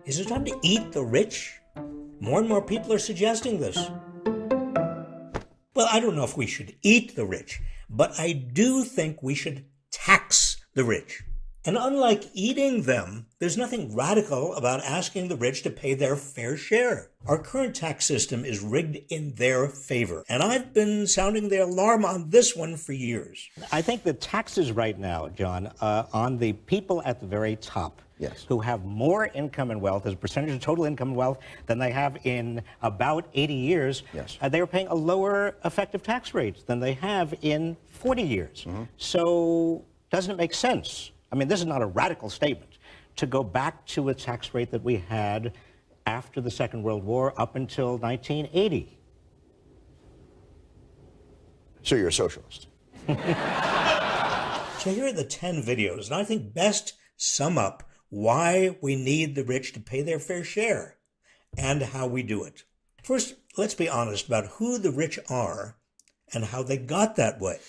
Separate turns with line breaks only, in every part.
Is it time to eat the rich? More and more people are suggesting this. Well, I don't know if we should eat the rich, but I do think we should tax the rich. And unlike eating them, there's nothing radical about asking the rich to pay their fair share. Our current tax system is rigged in their favor, and I've been sounding the alarm on this one for years.
I think the taxes right now, John, on the people at the very top,
yes,
who have more income and wealth as a percentage of total income and wealth than they have in about 80 years,
yes,
they are paying a lower effective tax rate than they have in 40 years. So doesn't it make sense? I mean, this is not a radical statement, to go back to a tax rate that we had after the Second World War up until 1980.
So you're a socialist.
So here are the 10 videos, and I think best sum up why we need the rich to pay their fair share and how we do it. First, let's be honest about who the rich are and how they got that way.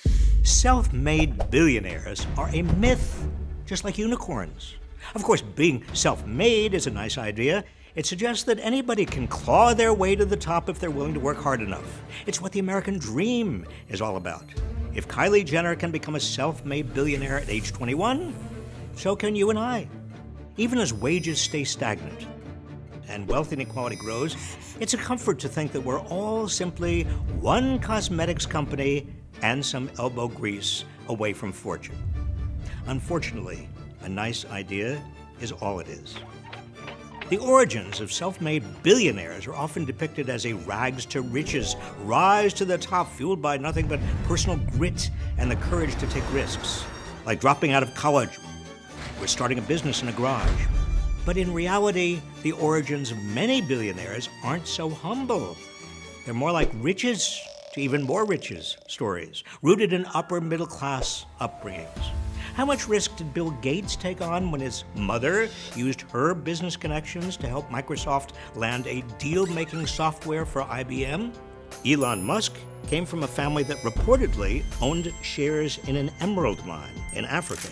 Self-made billionaires are a myth, just like unicorns. Of course, being self-made is a nice idea. It suggests that anybody can claw their way to the top if they're willing to work hard enough. It's what the American dream is all about. If Kylie Jenner can become a self-made billionaire at age 21, so can you and I. Even as wages stay stagnant and wealth inequality grows, it's a comfort to think that we're all simply one cosmetics company and some elbow grease away from fortune. Unfortunately, a nice idea is all it is. The origins of self-made billionaires are often depicted as a rags to riches rise to the top fueled by nothing but personal grit and the courage to take risks, like dropping out of college or starting a business in a garage. But in reality, the origins of many billionaires aren't so humble. They're more like riches to even more riches stories, rooted in upper middle class upbringings. How much risk did Bill Gates take on when his mother used her business connections to help Microsoft land a deal-making software for IBM? Elon Musk came from a family that reportedly owned shares in an emerald mine in Africa.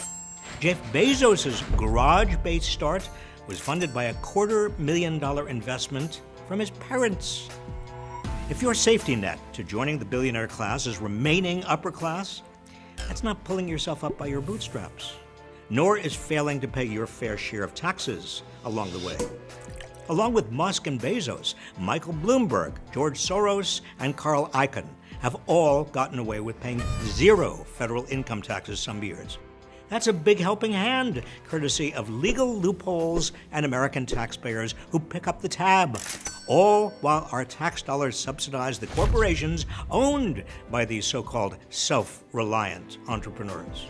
Jeff Bezos' garage-based start was funded by a $250,000 investment from his parents. If your safety net to joining the billionaire class is remaining upper class, that's not pulling yourself up by your bootstraps, nor is failing to pay your fair share of taxes along the way. Along with Musk and Bezos, Michael Bloomberg, George Soros, and Carl Icahn have all gotten away with paying 0 federal income taxes some years. That's a big helping hand, courtesy of legal loopholes and American taxpayers who pick up the tab, all while our tax dollars subsidize the corporations owned by these so-called self-reliant entrepreneurs.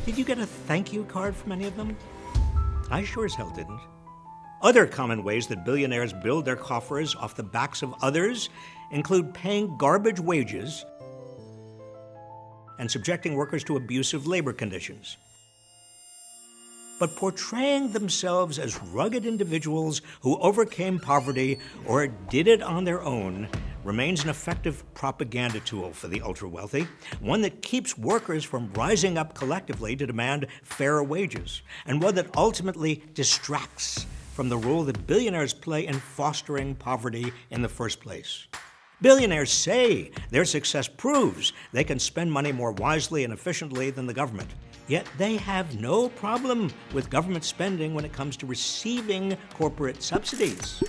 Did you get a thank you card from any of them? I sure as hell didn't. Other common ways that billionaires build their coffers off the backs of others include paying garbage wages and subjecting workers to abusive labor conditions. But portraying themselves as rugged individuals who overcame poverty or did it on their own remains an effective propaganda tool for the ultra-wealthy, one that keeps workers from rising up collectively to demand fairer wages, and one that ultimately distracts from the role that billionaires play in fostering poverty in the first place. Billionaires say their success proves they can spend money more wisely and efficiently than the government. Yet they have no problem with government spending when it comes to receiving corporate subsidies.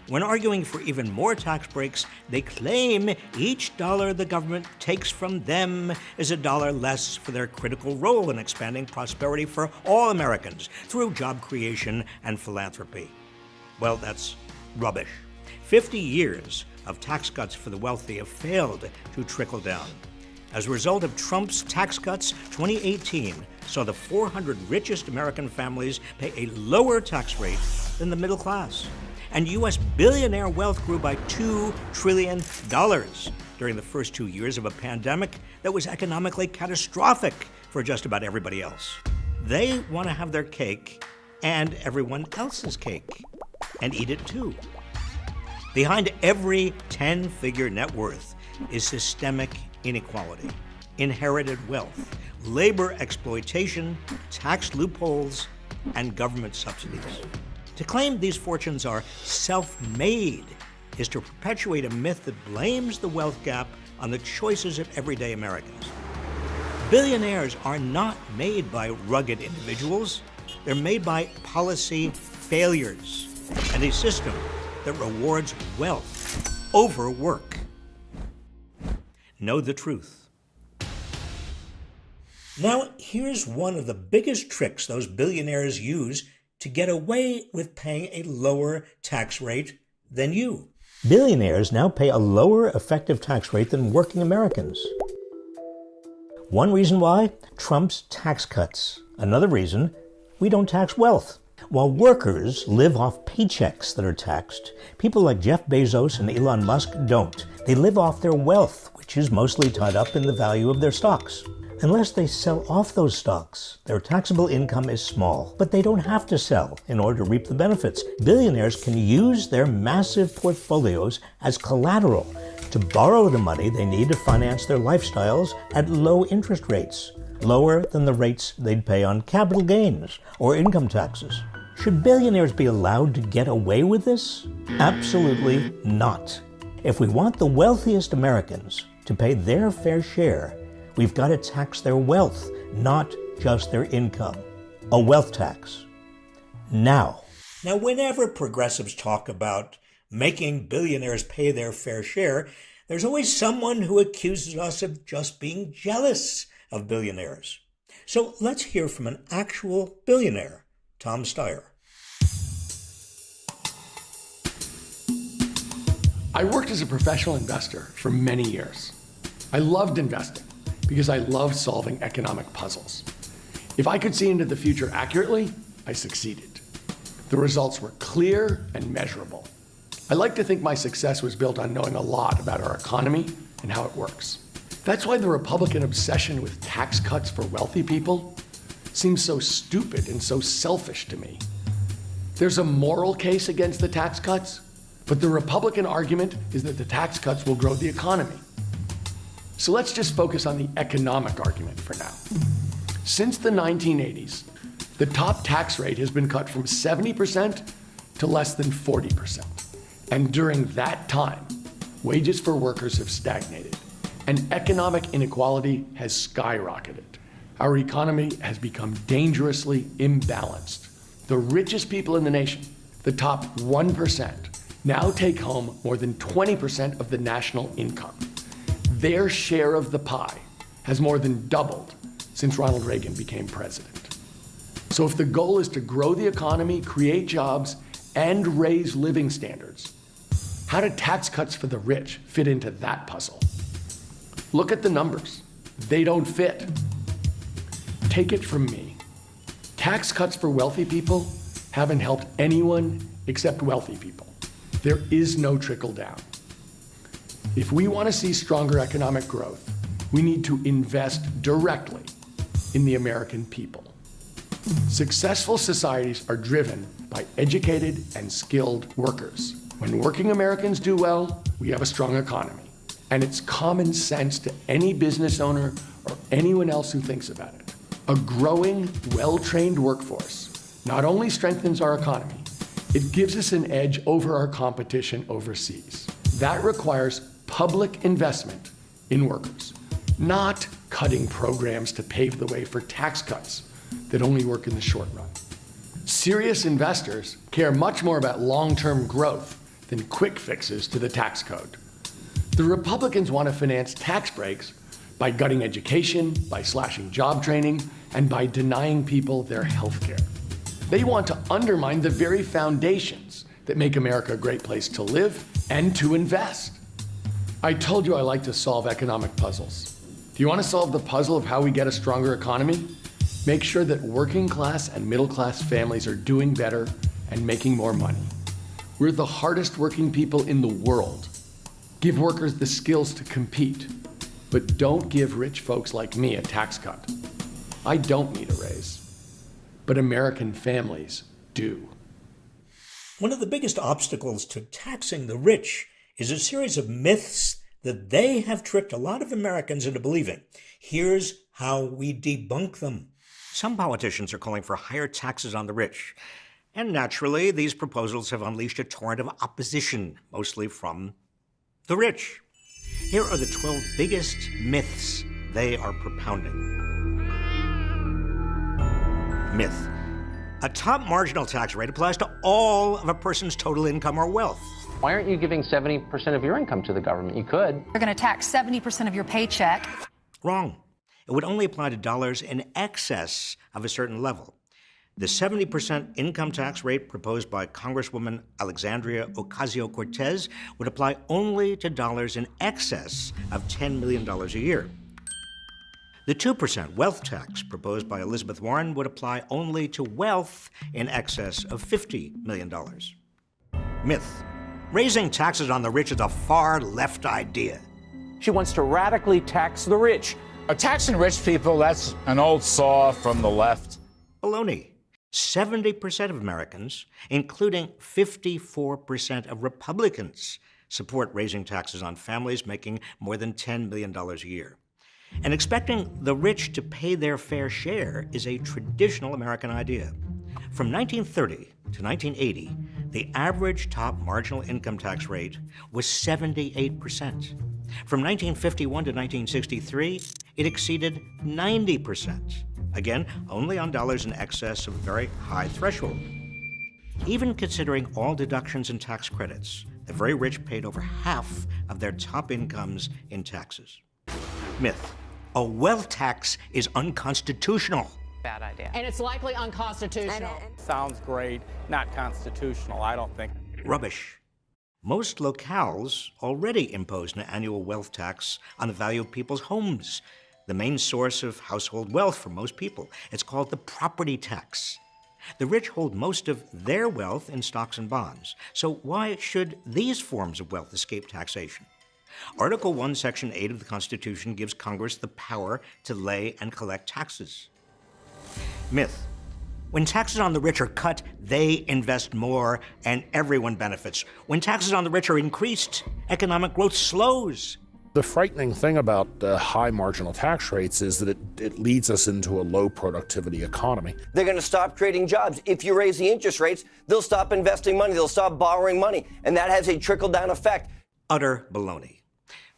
When arguing for even more tax breaks, they claim each dollar the government takes from them is a dollar less for their critical role in expanding prosperity for all Americans through job creation and philanthropy. Well, that's rubbish. 50 years of tax cuts for the wealthy have failed to trickle down. As a result of Trump's tax cuts, 2018 saw the 400 richest American families pay a lower tax rate than the middle class. And U.S. billionaire wealth grew by $2 trillion during the first 2 years of a pandemic that was economically catastrophic for just about everybody else. They want to have their cake and everyone else's cake and eat it too. Behind every 10-figure net worth is systemic inequality, inherited wealth, labor exploitation, tax loopholes, and government subsidies. To claim these fortunes are self-made is to perpetuate a myth that blames the wealth gap on the choices of everyday Americans. Billionaires are not made by rugged individuals. They're made by policy failures and a system that rewards wealth over work. Know the truth. Now, here's one of the biggest tricks those billionaires use to get away with paying a lower tax rate than you. Billionaires now pay a lower effective tax rate than working Americans. One reason why? Trump's tax cuts. Another reason, we don't tax wealth. While workers live off paychecks that are taxed, people like Jeff Bezos and Elon Musk don't. They live off their wealth, which is mostly tied up in the value of their stocks. Unless they sell off those stocks, their taxable income is small, but they don't have to sell in order to reap the benefits. Billionaires can use their massive portfolios as collateral to borrow the money they need to finance their lifestyles at low interest rates, lower than the rates they'd pay on capital gains or income taxes. Should billionaires be allowed to get away with this? Absolutely not. If we want the wealthiest Americans to pay their fair share, we've got to tax their wealth, not just their income. A wealth tax. Now, whenever progressives talk about making billionaires pay their fair share, there's always someone who accuses us of just being jealous of billionaires. So let's hear from an actual billionaire, Tom Steyer.
I worked as a professional investor for many years. I loved investing because I loved solving economic puzzles. If I could see into the future accurately, I succeeded. The results were clear and measurable. I like to think my success was built on knowing a lot about our economy and how it works. That's why the Republican obsession with tax cuts for wealthy people seems so stupid and so selfish to me. There's a moral case against the tax cuts, but the Republican argument is that the tax cuts will grow the economy. So let's just focus on the economic argument for now. Since the 1980s, the top tax rate has been cut from 70% to less than 40%. And during that time, wages for workers have stagnated, and economic inequality has skyrocketed. Our economy has become dangerously imbalanced. The richest people in the nation, the top 1%, now take home more than 20% of the national income. Their share of the pie has more than doubled since Ronald Reagan became president. So if the goal is to grow the economy, create jobs, and raise living standards, how do tax cuts for the rich fit into that puzzle? Look at the numbers. They don't fit. Take it from me. Tax cuts for wealthy people haven't helped anyone except wealthy people. There is no trickle down. If we want to see stronger economic growth, we need to invest directly in the American people. Successful societies are driven by educated and skilled workers. When working Americans do well, we have a strong economy. And it's common sense to any business owner or anyone else who thinks about it. A growing, well-trained workforce not only strengthens our economy, it gives us an edge over our competition overseas. That requires public investment in workers, not cutting programs to pave the way for tax cuts that only work in the short run. Serious investors care much more about long-term growth than quick fixes to the tax code. The Republicans want to finance tax breaks by gutting education, by slashing job training, and by denying people their health care. They want to undermine the very foundations that make America a great place to live and to invest. I told you I like to solve economic puzzles. Do you want to solve the puzzle of how we get a stronger economy? Make sure that working class and middle class families are doing better and making more money. We're the hardest working people in the world. Give workers the skills to compete, but don't give rich folks like me a tax cut. I don't need a raise, but American families do.
One of the biggest obstacles to taxing the rich is a series of myths that they have tricked a lot of Americans into believing. Here's how we debunk them. Some politicians are calling for higher taxes on the rich. And naturally, these proposals have unleashed a torrent of opposition, mostly from the rich. Here are the 12 biggest myths they are propounding. Myth: a top marginal tax rate applies to all of a person's total income or wealth.
Why aren't you giving 70% of your income to the government? You could.
You're going to tax 70% of your paycheck.
Wrong. It would only apply to dollars in excess of a certain level. The 70% income tax rate proposed by Congresswoman Alexandria Ocasio-Cortez would apply only to dollars in excess of $10 million a year. The 2% wealth tax proposed by Elizabeth Warren would apply only to wealth in excess of $50 million. Myth: raising taxes on the rich is a far-left idea.
She wants to radically tax the rich.
Taxing rich people, that's an old saw from the left.
Baloney. 70% of Americans, including 54% of Republicans, support raising taxes on families making more than $10 million a year. And expecting the rich to pay their fair share is a traditional American idea. From 1930 to 1980, the average top marginal income tax rate was 78%. From 1951 to 1963, it exceeded 90%. Again, only on dollars in excess of a very high threshold. Even considering all deductions and tax credits, the very rich paid over half of their top incomes in taxes. Myth: a wealth tax is unconstitutional.
Bad idea.
And it's likely unconstitutional.
Sounds great, not constitutional, I don't think.
Rubbish. Most locales already impose an annual wealth tax on the value of people's homes, the main source of household wealth for most people. It's called the property tax. The rich hold most of their wealth in stocks and bonds. So why should these forms of wealth escape taxation? Article 1, Section 8 of the Constitution gives Congress the power to lay and collect taxes. Myth: when taxes on the rich are cut, they invest more and everyone benefits. When taxes on the rich are increased, economic growth slows.
The frightening thing about high marginal tax rates is that it leads us into a low productivity economy.
They're going to stop creating jobs. If you raise the interest rates, they'll stop investing money. They'll stop borrowing money. And that has a trickle-down effect.
Utter baloney.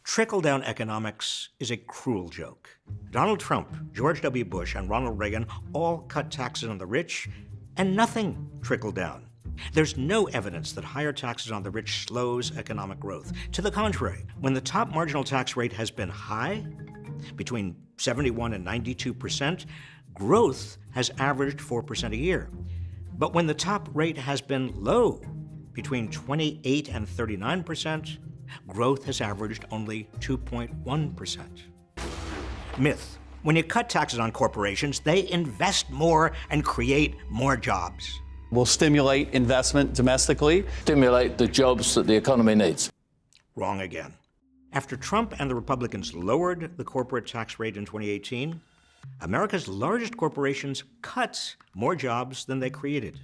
Trickle-down economics is a cruel joke. Donald Trump, George W. Bush, and Ronald Reagan all cut taxes on the rich, and nothing trickled down. There's no evidence that higher taxes on the rich slows economic growth. To the contrary, when the top marginal tax rate has been high, between 71 and 92%, growth has averaged 4% a year. But when the top rate has been low, between 28 and 39%, growth has averaged only 2.1%. Myth: when you cut taxes on corporations, they invest more and create more jobs.
Will stimulate investment domestically.
Stimulate the jobs that the economy needs.
Wrong again. After Trump and the Republicans lowered the corporate tax rate in 2018, America's largest corporations cut more jobs than they created.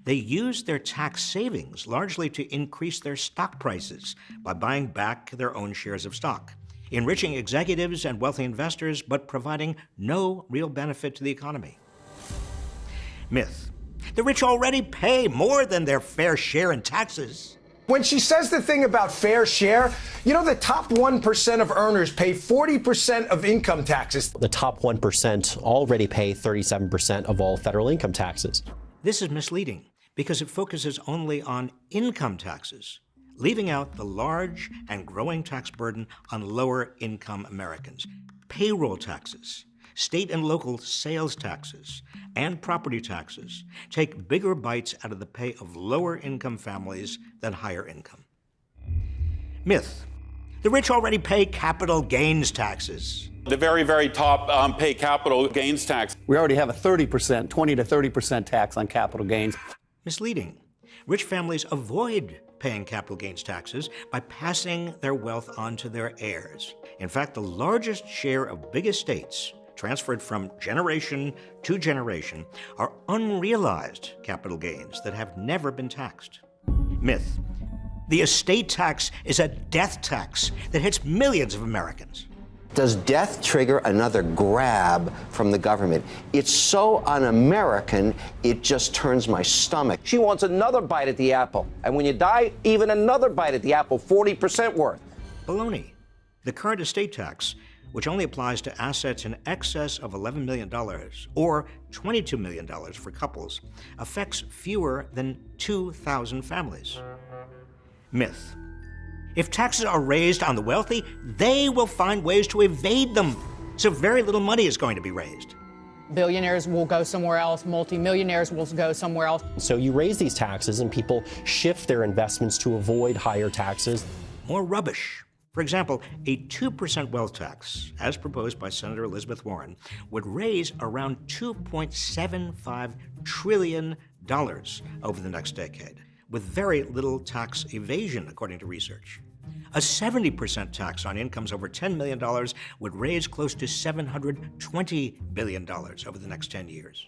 They used their tax savings largely to increase their stock prices by buying back their own shares of stock, enriching executives and wealthy investors, but providing no real benefit to the economy. Myth: the rich already pay more than their fair share in taxes.
When she says the thing about fair share, you know, the top 1% of earners pay 40% of income taxes.
The top 1% already pay 37% of all federal income taxes.
This is misleading because it focuses only on income taxes, leaving out the large and growing tax burden on lower income Americans. Payroll taxes, state and local sales taxes, and property taxes take bigger bites out of the pay of lower income families than higher income. Myth: the rich already pay capital gains taxes.
The very, very top pay capital gains tax.
We already have a 30%, 20 to 30% tax on capital gains.
Misleading. Rich families avoid paying capital gains taxes by passing their wealth on to their heirs. In fact, the largest share of big estates transferred from generation to generation are unrealized capital gains that have never been taxed. Myth: the estate tax is a death tax that hits millions of Americans.
Does death trigger another grab from the government? It's so un-American, it just turns my stomach. She wants another bite at the apple. And when you die, even another bite at the apple, 40% worth.
Baloney. The current estate tax, which only applies to assets in excess of $11 million or $22 million for couples, affects fewer than 2,000 families. Myth. If taxes are raised on the wealthy, they will find ways to evade them, so very little money is going to be raised.
Billionaires will go somewhere else. Multimillionaires will go somewhere else.
So you raise these taxes and people shift their investments to avoid higher taxes.
More rubbish. For example, a 2% wealth tax, as proposed by Senator Elizabeth Warren, would raise around $2.75 trillion over the next decade, with very little tax evasion, according to research. A 70% tax on incomes over $10 million would raise close to $720 billion over the next 10 years.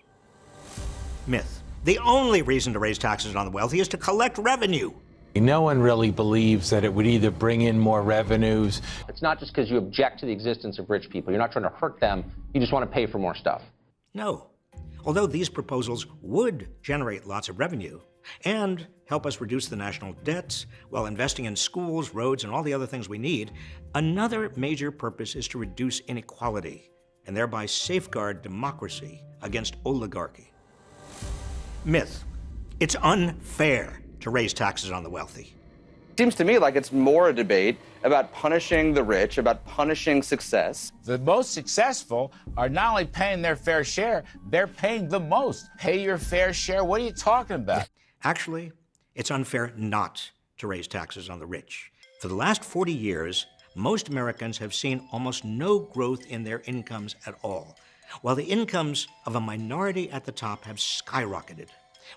Myth. The only reason to raise taxes on the wealthy is to collect revenue.
No one really believes that it would either bring in more revenues.
It's not just because you object to the existence of rich people. You're not trying to hurt them. You just want to pay for more stuff.
No. Although these proposals would generate lots of revenue and help us reduce the national debt while investing in schools, roads, and all the other things we need, another major purpose is to reduce inequality and thereby safeguard democracy against oligarchy. Myth. It's unfair to raise taxes on the wealthy.
Seems to me like it's more a debate about punishing the rich, about punishing success.
The most successful are not only paying their fair share, they're paying the most. Pay your fair share. What are you talking about?
Actually, it's unfair not to raise taxes on the rich. For the last 40 years, most Americans have seen almost no growth in their incomes at all, while the incomes of a minority at the top have skyrocketed.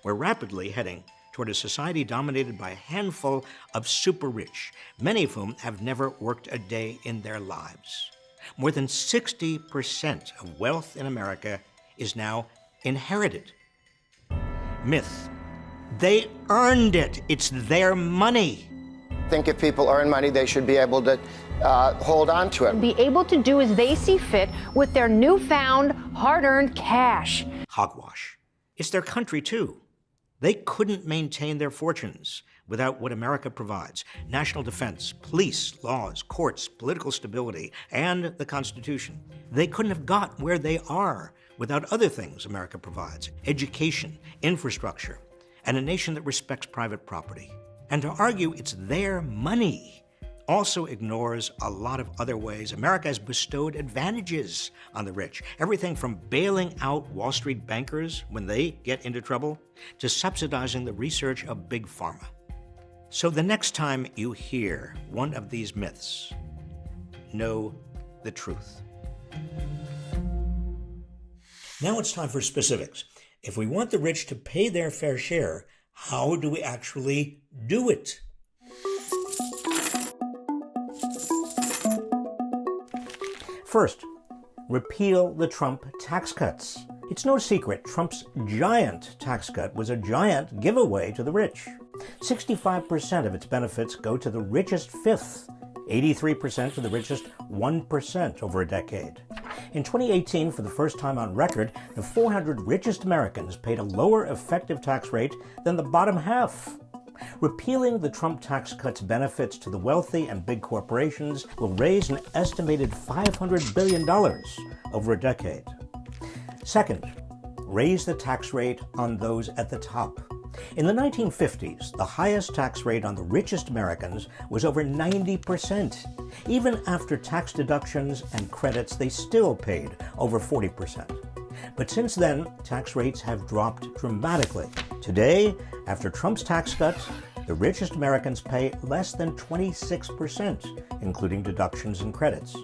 We're rapidly heading toward a society dominated by a handful of super rich, many of whom have never worked a day in their lives. More than 60% of wealth in America is now inherited. Myth. They earned it. It's their money.
I think if people earn money, they should be able to hold on to it.
Be able to do as they see fit with their newfound hard-earned cash.
Hogwash. It's their country, too. They couldn't maintain their fortunes without what America provides: national defense, police, laws, courts, political stability, and the Constitution. They couldn't have got where they are without other things America provides: education, infrastructure, and a nation that respects private property. And to argue it's their money also ignores a lot of other ways America has bestowed advantages on the rich. Everything from bailing out Wall Street bankers when they get into trouble to subsidizing the research of Big Pharma. So the next time you hear one of these myths, know the truth. Now it's time for specifics. If we want the rich to pay their fair share, how do we actually do it? First, repeal the Trump tax cuts. It's no secret Trump's giant tax cut was a giant giveaway to the rich. 65% of its benefits go to the richest fifth, 83% to the richest 1% over a decade. In 2018, for the first time on record, the 400 richest Americans paid a lower effective tax rate than the bottom half. Repealing the Trump tax cuts benefits to the wealthy and big corporations will raise an estimated $500 billion over a decade. Second, raise the tax rate on those at the top. In the 1950s, the highest tax rate on the richest Americans was over 90%. Even after tax deductions and credits, they still paid over 40%. But since then, tax rates have dropped dramatically. Today, after Trump's tax cuts, the richest Americans pay less than 26%, including deductions and credits.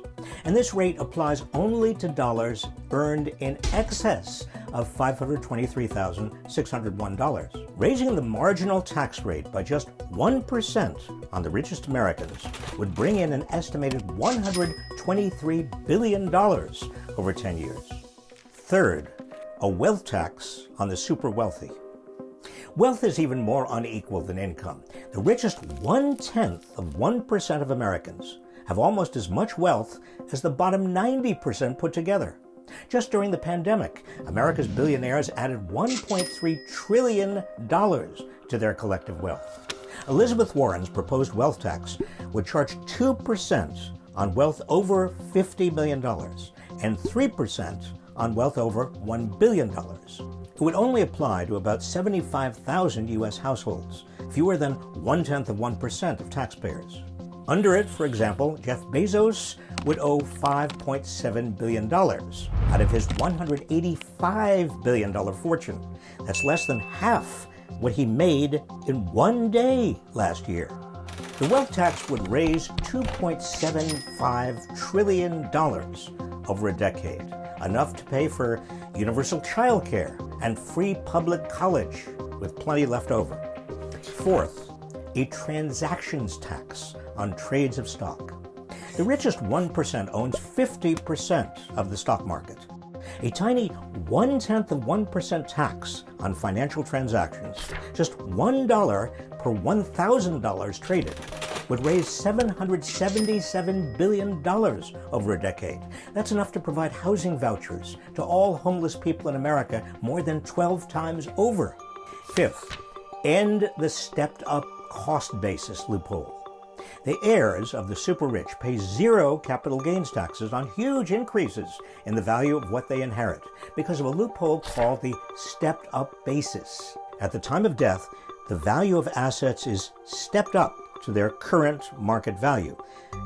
And this rate applies only to dollars earned in excess of $523,601. Raising the marginal tax rate by just 1% on the richest Americans would bring in an estimated $123 billion over 10 years. Third, a wealth tax on the super wealthy. Wealth is even more unequal than income. The richest 1/10 of 1% of Americans have almost as much wealth as the bottom 90% put together. Just during the pandemic, America's billionaires added $1.3 trillion to their collective wealth. Elizabeth Warren's proposed wealth tax would charge 2% on wealth over $50 million and 3% on wealth over $1 billion. It would only apply to about 75,000 U.S. households, fewer than 1/10% of taxpayers. Under it, for example, Jeff Bezos would owe $5.7 billion out of his $185 billion fortune. That's less than half what he made in one day last year. The wealth tax would raise $2.75 trillion over a decade, enough to pay for universal child care and free public college, with plenty left over. Fourth, a transactions tax on trades of stock. The richest 1% owns 50% of the stock market. A tiny 0.1% tax on financial transactions, just $1 per $1,000 traded, would raise $777 billion over a decade. That's enough to provide housing vouchers to all homeless people in America more than 12 times over. Fifth, end the stepped-up cost basis loophole. The heirs of the super-rich pay zero capital gains taxes on huge increases in the value of what they inherit because of a loophole called the stepped-up basis. At the time of death, the value of assets is stepped up to their current market value.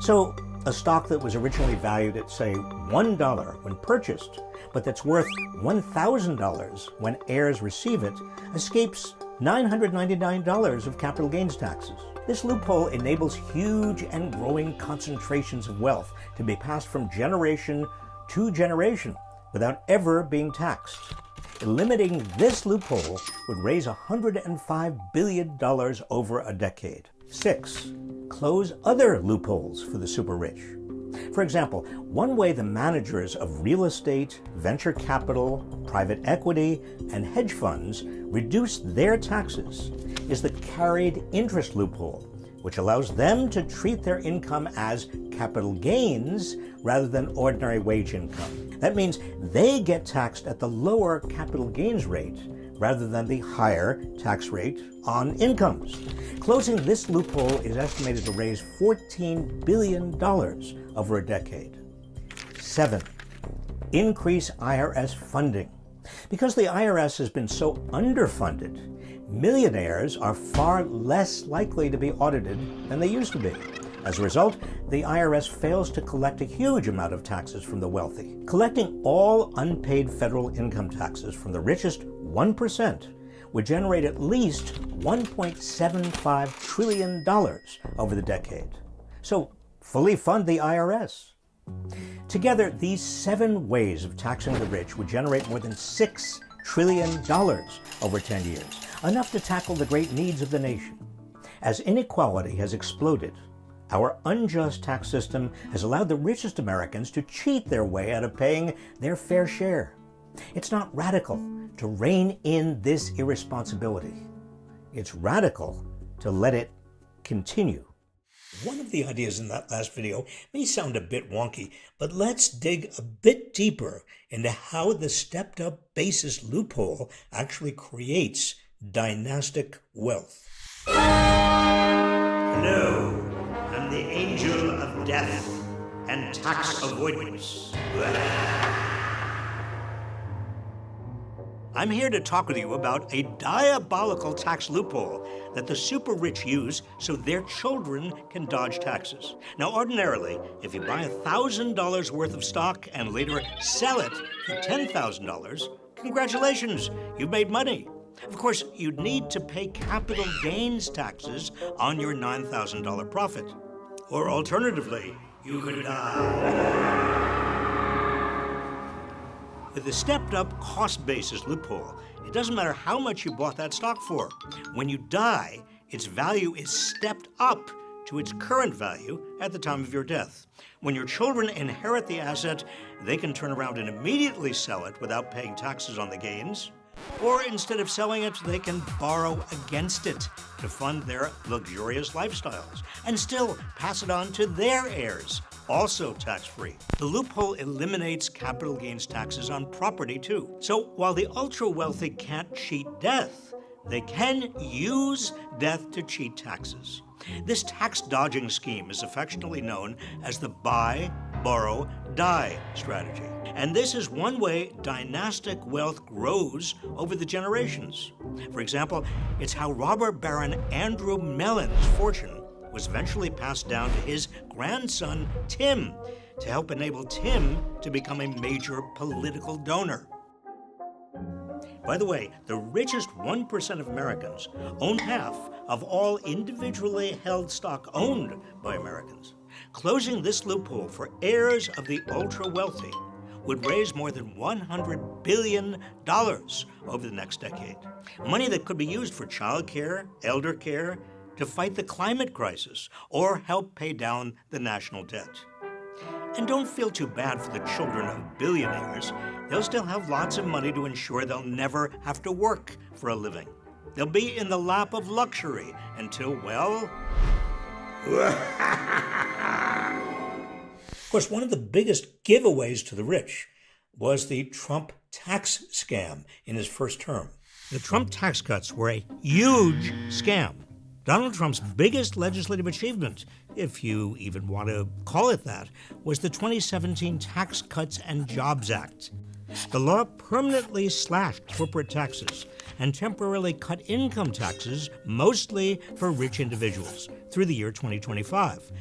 So a stock that was originally valued at, say, $1 when purchased, but that's worth $1,000 when heirs receive it, escapes $999 of capital gains taxes. This loophole enables huge and growing concentrations of wealth to be passed from generation to generation without ever being taxed. Eliminating this loophole would raise $105 billion over a decade. 6. Close other loopholes for the super-rich. For example, one way the managers of real estate, venture capital, private equity, and hedge funds reduce their taxes is the carried interest loophole, which allows them to treat their income as capital gains rather than ordinary wage income. That means they get taxed at the lower capital gains rate rather than the higher tax rate on incomes. Closing this loophole is estimated to raise $14 billion over a decade. 7. Increase IRS funding. Because the IRS has been so underfunded, millionaires are far less likely to be audited than they used to be. As a result, the IRS fails to collect a huge amount of taxes from the wealthy. Collecting all unpaid federal income taxes from the richest 1% would generate at least $1.75 trillion over the decade. So fully fund the IRS. Together, these 7 ways of taxing the rich would generate more than $6 trillion over 10 years, enough to tackle the great needs of the nation. As inequality has exploded, our unjust tax system has allowed the richest Americans to cheat their way out of paying their fair share. It's not radical to rein in this irresponsibility. It's radical to let it continue. One of the ideas in that last video may sound a bit wonky, but let's dig a bit deeper into how the stepped-up basis loophole actually creates dynastic wealth. Hello, I'm the angel of death and tax avoidance. I'm here to talk with you about a diabolical tax loophole that the super rich use so their children can dodge taxes. Now, ordinarily, if you buy $1,000 worth of stock and later sell it for $10,000, congratulations, you've made money. Of course, you'd need to pay capital gains taxes on your $9,000 profit. Or alternatively, you could die. With the stepped-up cost basis loophole, it doesn't matter how much you bought that stock for. When you die, its value is stepped up to its current value at the time of your death. When your children inherit the asset, they can turn around and immediately sell it without paying taxes on the gains. Or instead of selling it, they can borrow against it to fund their luxurious lifestyles and still pass it on to their heirs, also tax-free. The loophole eliminates capital gains taxes on property, too. So while the ultra-wealthy can't cheat death, they can use death to cheat taxes. This tax-dodging scheme is affectionately known as the buy, borrow, die strategy. And this is one way dynastic wealth grows over the generations. For example, it's how robber baron Andrew Mellon's fortune was eventually passed down to his grandson, Tim, to help enable Tim to become a major political donor. By the way, the richest 1% of Americans own half of all individually held stock owned by Americans. Closing this loophole for heirs of the ultra-wealthy would raise more than $100 billion over the next decade. Money that could be used for child care, elder care, to fight the climate crisis, or help pay down the national debt. And don't feel too bad for the children of billionaires. They'll still have lots of money to ensure they'll never have to work for a living. They'll be in the lap of luxury until, well... Of course, one of the biggest giveaways to the rich was the Trump tax scam in his first term. The Trump tax cuts were a huge scam. Donald Trump's biggest legislative achievement, if you even want to call it that, was the 2017 Tax Cuts and Jobs Act. The law permanently slashed corporate taxes and temporarily cut income taxes, mostly for rich individuals, through the year 2025.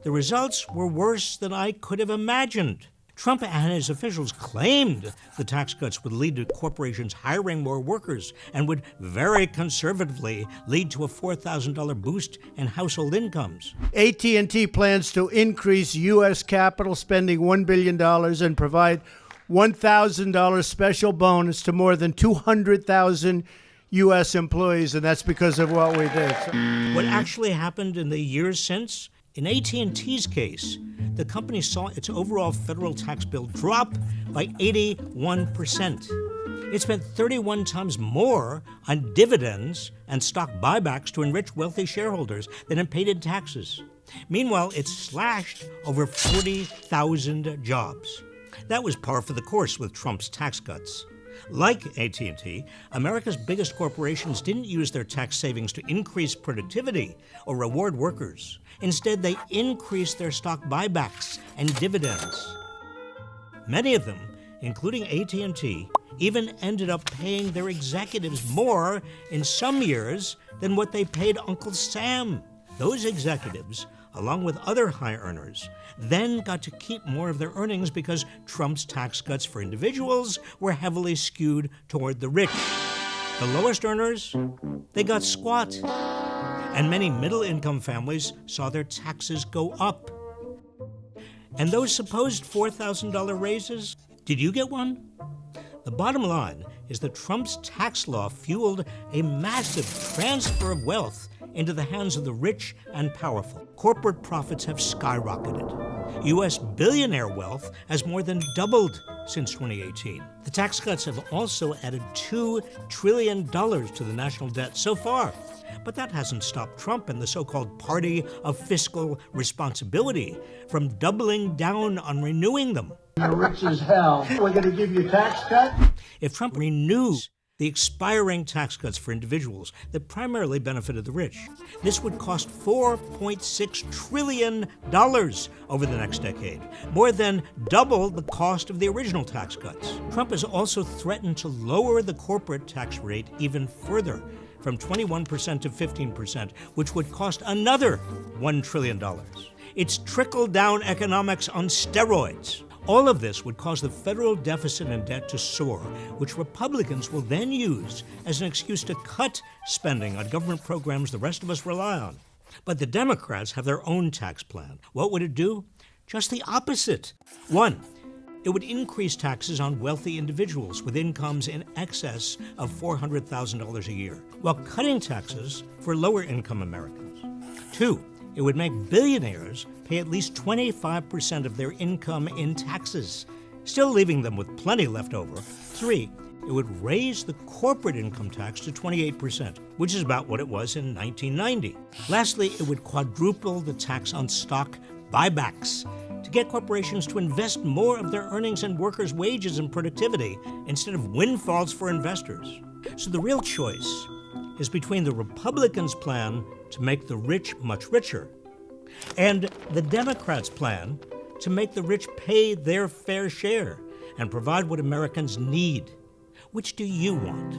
The results were worse than I could have imagined. Trump and his officials claimed the tax cuts would lead to corporations hiring more workers and would very conservatively lead to a $4,000 boost in household incomes.
AT&T plans to increase U.S. capital spending $1 billion and provide $1,000 special bonus to more than 200,000 U.S. employees, and that's because of what we did.
What actually happened in the years since? In AT&T's case, the company saw its overall federal tax bill drop by 81%. It spent 31 times more on dividends and stock buybacks to enrich wealthy shareholders than it paid in taxes. Meanwhile, it slashed over 40,000 jobs. That was par for the course with Trump's tax cuts. Like AT&T, America's biggest corporations didn't use their tax savings to increase productivity or reward workers. Instead, they increased their stock buybacks and dividends. Many of them, including AT&T, even ended up paying their executives more in some years than what they paid Uncle Sam. Those executives, along with other high earners, then got to keep more of their earnings because Trump's tax cuts for individuals were heavily skewed toward the rich. The lowest earners, they got squat. And many middle-income families saw their taxes go up. And those supposed $4,000 raises, did you get one? The bottom line is that Trump's tax law fueled a massive transfer of wealth into the hands of the rich and powerful. Corporate profits have skyrocketed. U.S. billionaire wealth has more than doubled since 2018. The tax cuts have also added $2 trillion to the national debt so far. But that hasn't stopped Trump and the so-called party of fiscal responsibility from doubling down on renewing them.
You're rich as hell. We're going to give you a tax cut?
If Trump renews the expiring tax cuts for individuals that primarily benefited the rich, this would cost $4.6 trillion over the next decade, more than double the cost of the original tax cuts. Trump has also threatened to lower the corporate tax rate even further, from 21% to 15%, which would cost another $1 trillion. It's trickle-down economics on steroids. All of this would cause the federal deficit and debt to soar, which Republicans will then use as an excuse to cut spending on government programs the rest of us rely on. But the Democrats have their own tax plan. What would it do? Just the opposite. 1, it would increase taxes on wealthy individuals with incomes in excess of $400,000 a year, while cutting taxes for lower-income Americans. 2, it would make billionaires pay at least 25% of their income in taxes, still leaving them with plenty left over. 3, It would raise the corporate income tax to 28%, which is about what it was in 1990. Lastly, it would quadruple the tax on stock buybacks to get corporations to invest more of their earnings in workers' wages and productivity instead of windfalls for investors. So the real choice is between the Republicans' plan to make the rich much richer and the Democrats' plan to make the rich pay their fair share and provide what Americans need. Which do you want?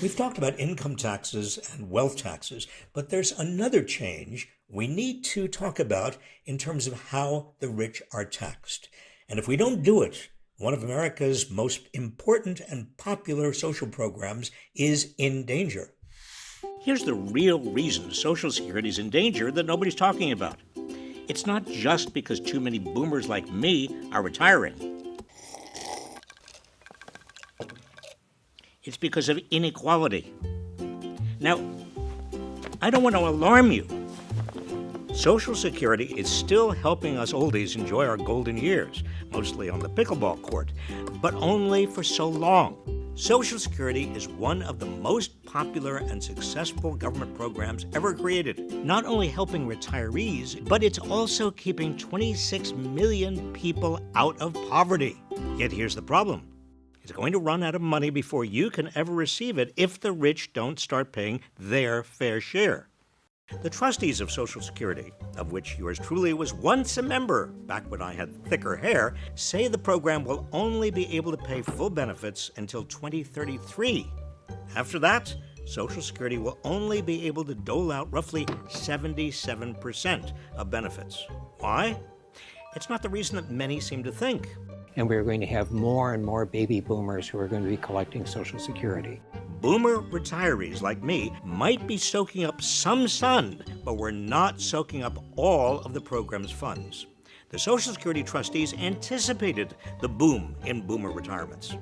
We've talked about income taxes and wealth taxes, but there's another change we need to talk about in terms of how the rich are taxed. And if we don't do it, one of America's most important and popular social programs is in danger. Here's the real reason Social Security is in danger that nobody's talking about. It's not just because too many boomers like me are retiring. It's because of inequality. Now, I don't want to alarm you. Social Security is still helping us oldies enjoy our golden years, mostly on the pickleball court, but only for so long. Social Security is one of the most popular and successful government programs ever created, not only helping retirees, but it's also keeping 26 million people out of poverty. Yet here's the problem. It's going to run out of money before you can ever receive it if the rich don't start paying their fair share. The trustees of Social Security, of which yours truly was once a member back when I had thicker hair, say the program will only be able to pay full benefits until 2033. After that, Social Security will only be able to dole out roughly 77% of benefits. Why? It's not the reason that many seem to think.
And we're going to have more and more baby boomers who are going to be collecting Social Security.
Boomer retirees like me might be soaking up some sun, but we're not soaking up all of the program's funds. The Social Security trustees anticipated the boom in boomer retirements.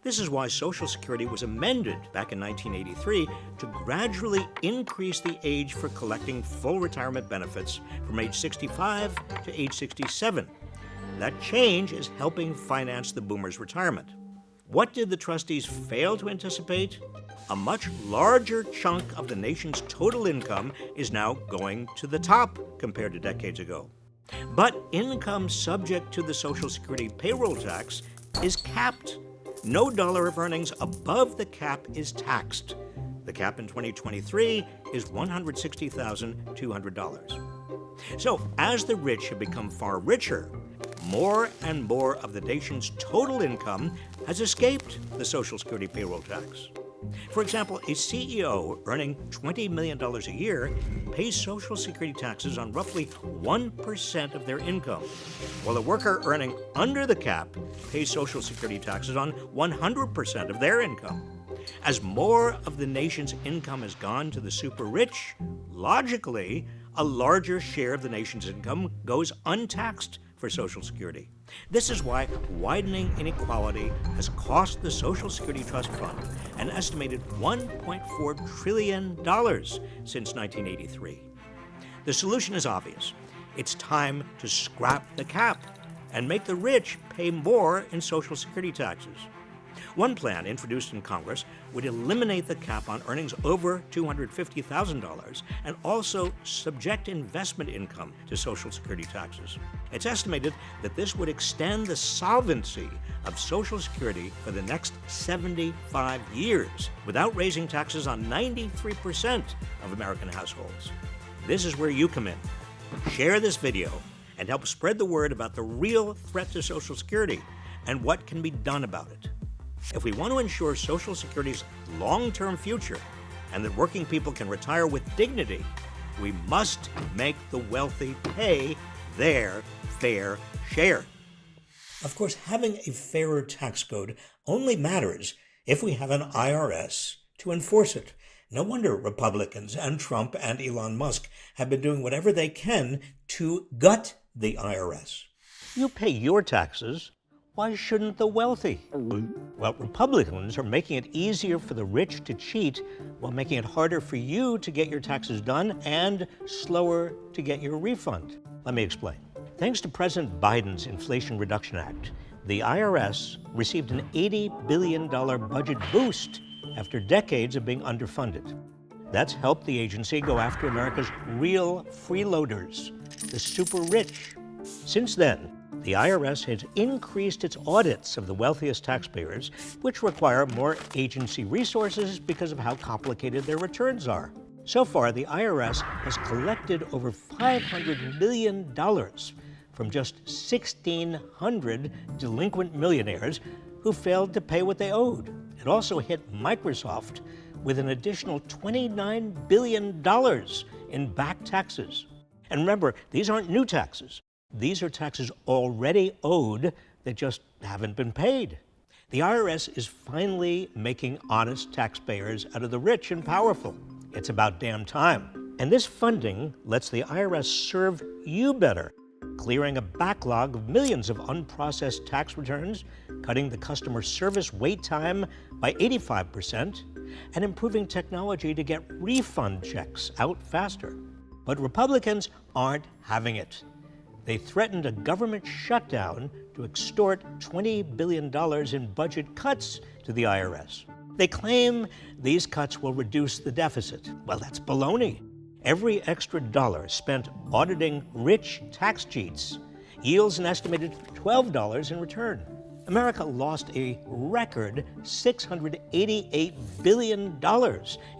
This is why Social Security was amended back in 1983 to gradually increase the age for collecting full retirement benefits from age 65 to age 67. That change is helping finance the boomers' retirement. What did the trustees fail to anticipate? A much larger chunk of the nation's total income is now going to the top compared to decades ago. But income subject to the Social Security payroll tax is capped. No dollar of earnings above the cap is taxed. The cap in 2023 is $160,200. So as the rich have become far richer, more and more of the nation's total income has escaped the Social Security payroll tax. For example, a CEO earning $20 million a year pays Social Security taxes on roughly 1% of their income, while a worker earning under the cap pays Social Security taxes on 100% of their income. As more of the nation's income has gone to the super rich, logically, a larger share of the nation's income goes untaxed for Social Security. This is why widening inequality has cost the Social Security Trust Fund an estimated $1.4 trillion since 1983. The solution is obvious. It's time to scrap the cap and make the rich pay more in Social Security taxes. One plan introduced in Congress would eliminate the cap on earnings over $250,000 and also subject investment income to Social Security taxes. It's estimated that this would extend the solvency of Social Security for the next 75 years without raising taxes on 93% of American households. This is where you come in. Share this video and help spread the word about the real threat to Social Security and what can be done about it. If we want to ensure Social Security's long-term future and that working people can retire with dignity, we must make the wealthy pay their fair share. Of course, having a fairer tax code only matters if we have an IRS to enforce it. No wonder Republicans and Trump and Elon Musk have been doing whatever they can to gut the IRS. You pay your taxes. Why shouldn't the wealthy? Well, Republicans are making it easier for the rich to cheat while making it harder for you to get your taxes done and slower to get your refund. Let me explain. Thanks to President Biden's Inflation Reduction Act, The IRS received an $80 billion budget boost after decades of being underfunded. That's helped the agency go after America's real freeloaders, the super rich. Since then, the IRS has increased its audits of the wealthiest taxpayers, which require more agency resources because of how complicated their returns are. So far, the IRS has collected over $500 million from just 1,600 delinquent millionaires who failed to pay what they owed. It also hit Microsoft with an additional $29 billion in back taxes. And remember, these aren't new taxes. These are taxes already owed that just haven't been paid. The IRS is finally making honest taxpayers out of the rich and powerful. It's about damn time. And this funding lets the IRS serve you better, clearing a backlog of millions of unprocessed tax returns, cutting the customer service wait time by 85%, and improving technology to get refund checks out faster. But Republicans aren't having it. They threatened a government shutdown to extort $20 billion in budget cuts to the IRS. They claim these cuts will reduce the deficit. Well, that's baloney. Every extra dollar spent auditing rich tax cheats yields an estimated $12 in return. America lost a record $688 billion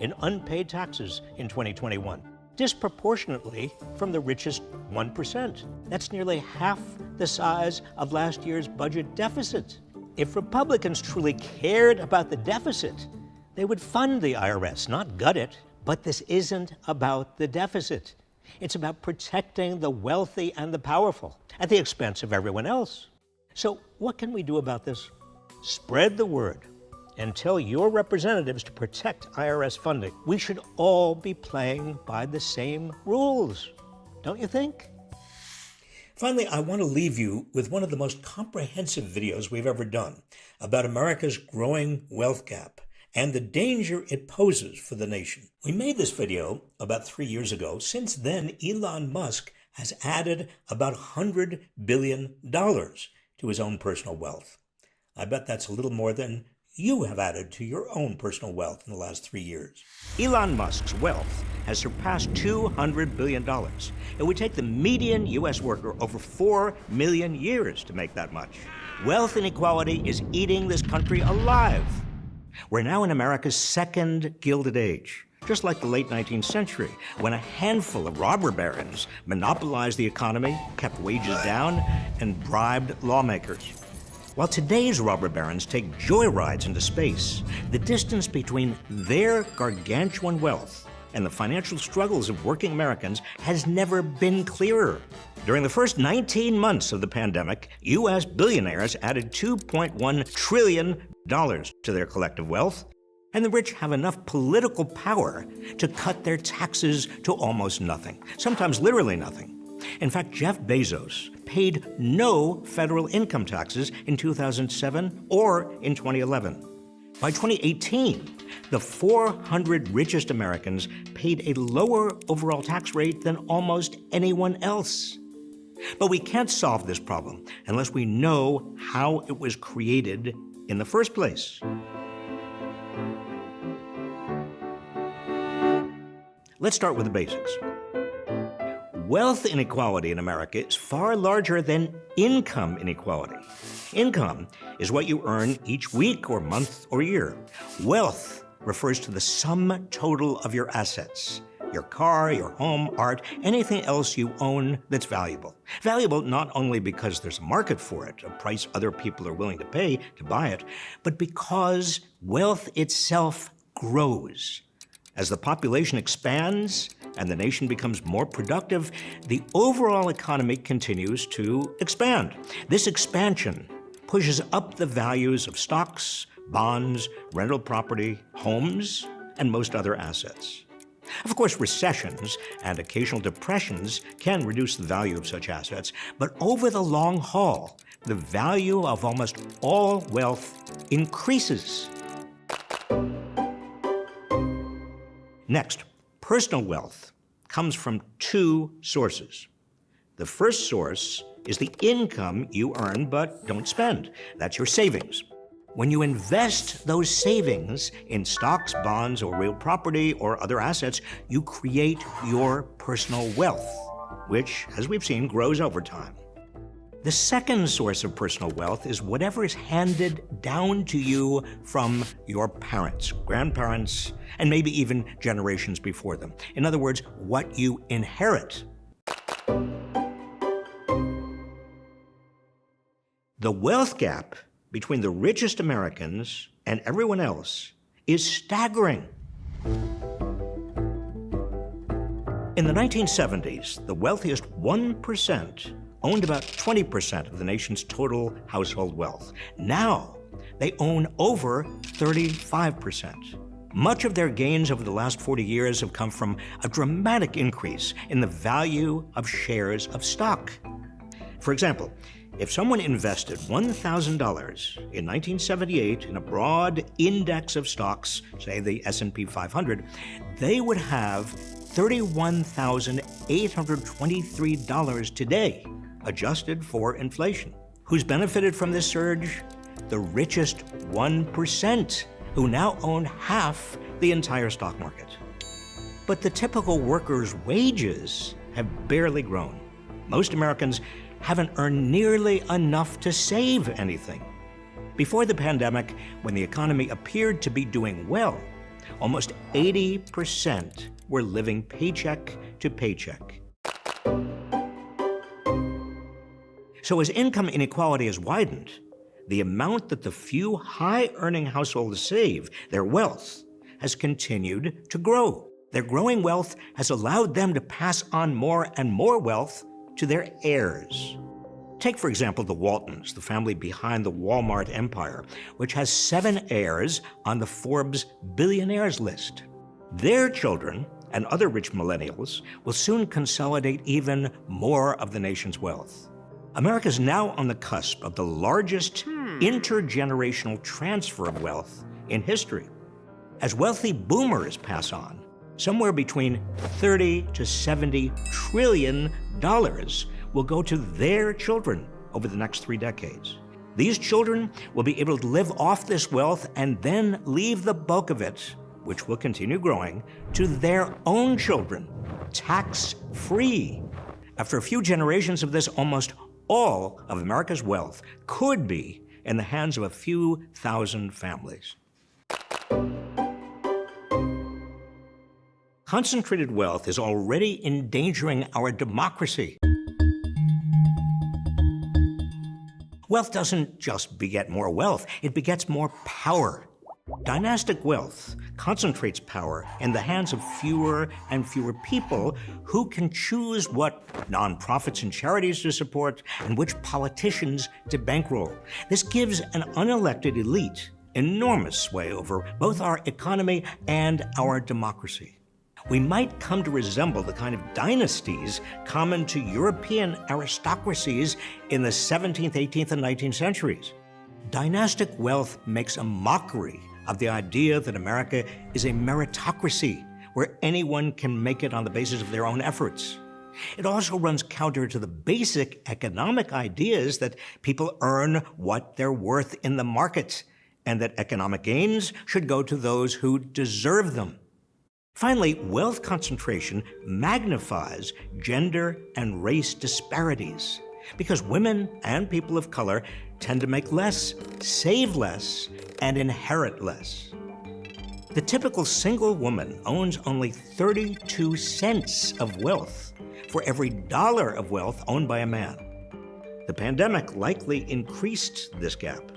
in unpaid taxes in 2021, disproportionately from the richest 1%. That's nearly half the size of last year's budget deficit. If Republicans truly cared about the deficit, they would fund the IRS, not gut it. But this isn't about the deficit. It's about protecting the wealthy and the powerful at the expense of everyone else. So what can we do about this? Spread the word and tell your representatives to protect IRS funding. We should all be playing by the same rules, don't you think? Finally, I want to leave you with one of the most comprehensive videos we've ever done about America's growing wealth gap and the danger it poses for the nation. We made this video about 3 years ago. Since then, Elon Musk has added about $100 billion to his own personal wealth. I bet that's a little more than you have added to your own personal wealth in the last 3 years. Elon Musk's wealth has surpassed $200 billion. It would take the median U.S. worker over 4 million years to make that much. Wealth inequality is eating this country alive. We're now in America's second Gilded Age, just like the late 19th century, when a handful of robber barons monopolized the economy, kept wages down, and bribed lawmakers. While today's robber barons take joyrides into space, the distance between their gargantuan wealth and the financial struggles of working Americans has never been clearer. During the first 19 months of the pandemic, U.S. billionaires added $2.1 trillion to their collective wealth, and the rich have enough political power to cut their taxes to almost nothing, sometimes literally nothing. In fact, Jeff Bezos paid no federal income taxes in 2007 or in 2011. By 2018, the 400 richest Americans paid a lower overall tax rate than almost anyone else. But we can't solve this problem unless we know how it was created in the first place. Let's start with the basics. Wealth inequality in America is far larger than income inequality. Income is what you earn each week or month or year. Wealth refers to the sum total of your assets. Your car, your home, art, anything else you own that's valuable. Valuable not only because there's a market for it, a price other people are willing to pay to buy it, but because wealth itself grows. As the population expands and the nation becomes more productive, the overall economy continues to expand. This expansion pushes up the values of stocks, bonds, rental property, homes, and most other assets. Of course, recessions and occasional depressions can reduce the value of such assets, but over the long haul, the value of almost all wealth increases. Next, personal wealth comes from two sources: The first source is the income you earn but don't spend. That's your savings. When you invest those savings in stocks, bonds, or real property or other assets, you create your personal wealth, which, as we've seen, grows over time. The second source of personal wealth is whatever is handed down to you from your parents, grandparents, and maybe even generations before them. In other words, what you inherit. The wealth gap between the richest Americans and everyone else is staggering. In the 1970s, the wealthiest 1% owned about 20% of the nation's total household wealth. Now, they own over 35%. Much of their gains over the last 40 years have come from a dramatic increase in the value of shares of stock. For example, if someone invested $1,000 in 1978 in a broad index of stocks, say the S&P 500, they would have $31,823 today, adjusted for inflation. Who's benefited from this surge? The richest 1%, who now own half the entire stock market. But the typical worker's wages have barely grown. Most Americans haven't earned nearly enough to save anything. Before the pandemic, when the economy appeared to be doing well, almost 80% were living paycheck to paycheck. So as income inequality has widened, the amount that the few high-earning households save, their wealth, has continued to grow. Their growing wealth has allowed them to pass on more and more wealth to their heirs. Take, for example, the Waltons, the family behind the Walmart empire, which has 7 heirs on the Forbes billionaires list. Their children and other rich millennials will soon consolidate even more of the nation's wealth. America is now on the cusp of the largest intergenerational transfer of wealth in history. As wealthy boomers pass on, somewhere between $30 to $70 trillion will go to their children over the next 3 decades. These children will be able to live off this wealth and then leave the bulk of it, which will continue growing, to their own children, tax-free. After a few generations of this, almost all of America's wealth could be in the hands of a few thousand families. Concentrated wealth is already endangering our democracy. Wealth doesn't just beget more wealth, it begets more power. Dynastic wealth concentrates power in the hands of fewer and fewer people who can choose what nonprofits and charities to support and which politicians to bankroll. This gives an unelected elite enormous sway over both our economy and our democracy. We might come to resemble the kind of dynasties common to European aristocracies in the 17th, 18th, and 19th centuries. Dynastic wealth makes a mockery of the idea that America is a meritocracy where anyone can make it on the basis of their own efforts. It also runs counter to the basic economic ideas that people earn what they're worth in the market and that economic gains should go to those who deserve them. Finally, wealth concentration magnifies gender and race disparities because women and people of color tend to make less, save less, and inherit less. The typical single woman owns only 32 cents of wealth for every dollar of wealth owned by a man. The pandemic likely increased this gap.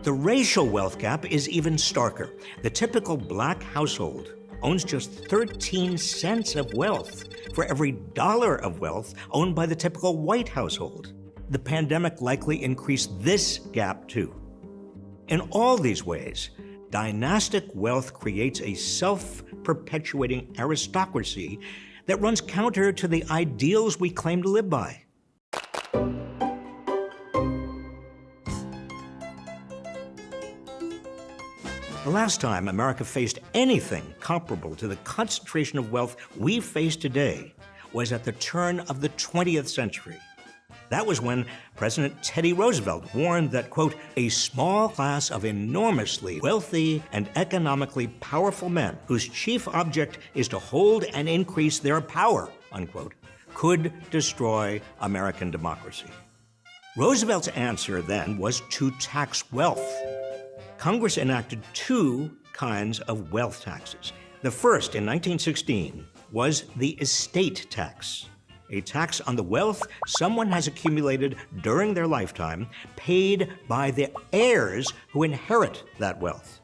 The racial wealth gap is even starker. The typical black household owns just 13 cents of wealth for every dollar of wealth owned by the typical white household. The pandemic likely increased this gap too. In all these ways, dynastic wealth creates a self-perpetuating aristocracy that runs counter to the ideals we claim to live by. The last time America faced anything comparable to the concentration of wealth we face today was at the turn of the 20th century. That was when President Teddy Roosevelt warned that, quote, a small class of enormously wealthy and economically powerful men whose chief object is to hold and increase their power, unquote, could destroy American democracy. Roosevelt's answer then was to tax wealth. Congress enacted two kinds of wealth taxes. The first, in 1916, was the estate tax, a tax on the wealth someone has accumulated during their lifetime, paid by the heirs who inherit that wealth.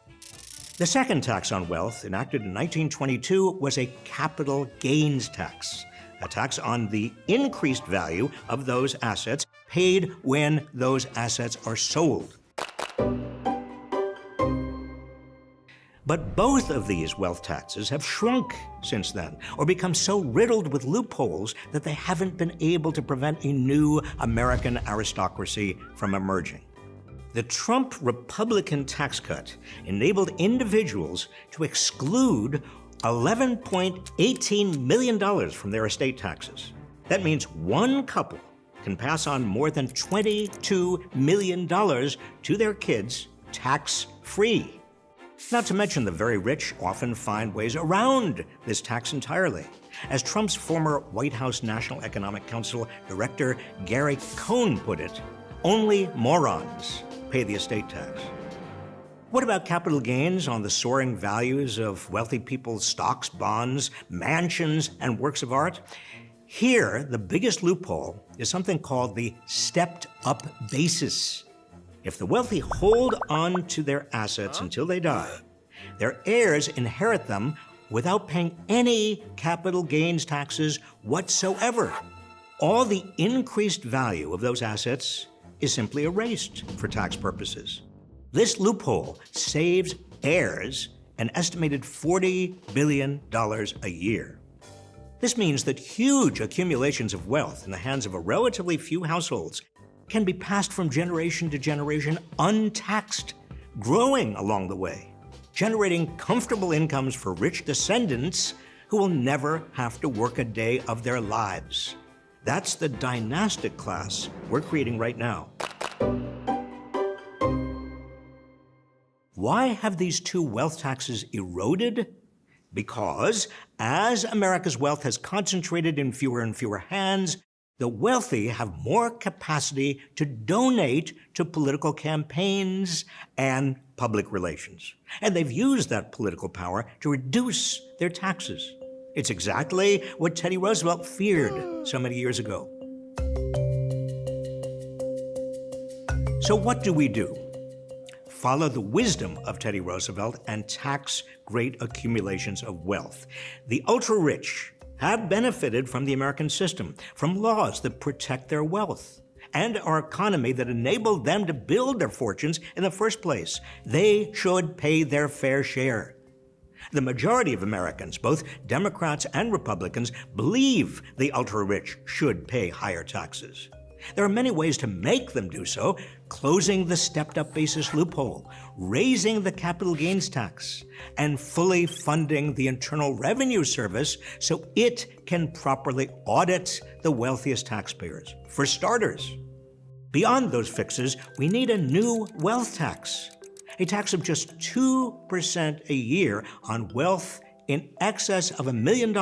The second tax on wealth, enacted in 1922, was a capital gains tax, a tax on the increased value of those assets paid when those assets are sold. But both of these wealth taxes have shrunk since then, or become so riddled with loopholes that they haven't been able to prevent a new American aristocracy from emerging. The Trump Republican tax cut enabled individuals to exclude $11.18 million from their estate taxes. That means one couple can pass on more than $22 million to their kids tax-free. Not to mention the very rich often find ways around this tax entirely. As Trump's former White House National Economic Council Director Gary Cohn put it, only morons pay the estate tax. What about capital gains on the soaring values of wealthy people's stocks, bonds, mansions, and works of art? Here, the biggest loophole is something called the stepped-up basis. If the wealthy hold on to their assets until they die, their heirs inherit them without paying any capital gains taxes whatsoever. All the increased value of those assets is simply erased for tax purposes. This loophole saves heirs an estimated $40 billion a year. This means that huge accumulations of wealth in the hands of a relatively few households can be passed from generation to generation untaxed, growing along the way, generating comfortable incomes for rich descendants who will never have to work a day of their lives. That's the dynastic class we're creating right now. Why have these two wealth taxes eroded? Because as America's wealth has concentrated in fewer and fewer hands, the wealthy have more capacity to donate to political campaigns and public relations. And they've used that political power to reduce their taxes. It's exactly what Teddy Roosevelt feared so many years ago. So what do? Follow the wisdom of Teddy Roosevelt and tax great accumulations of wealth. The ultra-rich have benefited from the American system, from laws that protect their wealth, and our economy that enabled them to build their fortunes in the first place. They should pay their fair share. The majority of Americans, both Democrats and Republicans, believe the ultra-rich should pay higher taxes. There are many ways to make them do so: closing the stepped-up basis loophole, raising the capital gains tax, and fully funding the Internal Revenue Service so it can properly audit the wealthiest taxpayers. For starters, beyond those fixes, we need a new wealth tax, a tax of just 2% a year on wealth in excess of $1 million.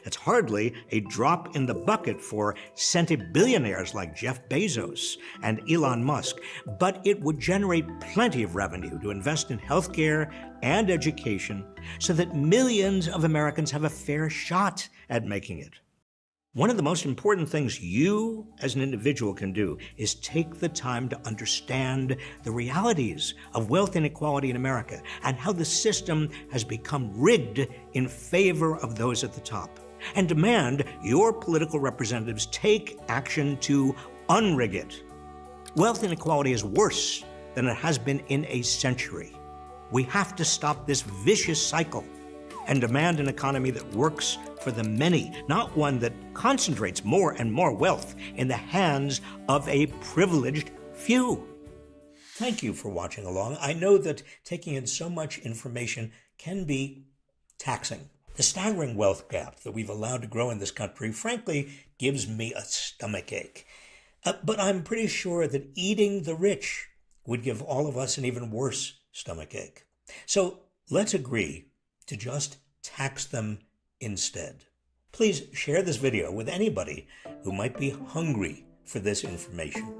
It's hardly a drop in the bucket for centibillionaires like Jeff Bezos and Elon Musk, but it would generate plenty of revenue to invest in healthcare and education so that millions of Americans have a fair shot at making it. One of the most important things you as an individual can do is take the time to understand the realities of wealth inequality in America and how the system has become rigged in favor of those at the top, and demand your political representatives take action to unrig it. Wealth inequality is worse than it has been in a century. We have to stop this vicious cycle and demand an economy that works for the many, not one that concentrates more and more wealth in the hands of a privileged few. Thank you for watching along. I know that taking in so much information can be taxing. The staggering wealth gap that we've allowed to grow in this country, frankly, gives me a stomachache. But I'm pretty sure that eating the rich would give all of us an even worse stomachache. So let's agree to just tax them instead. Please share this video with anybody who might be hungry for this information.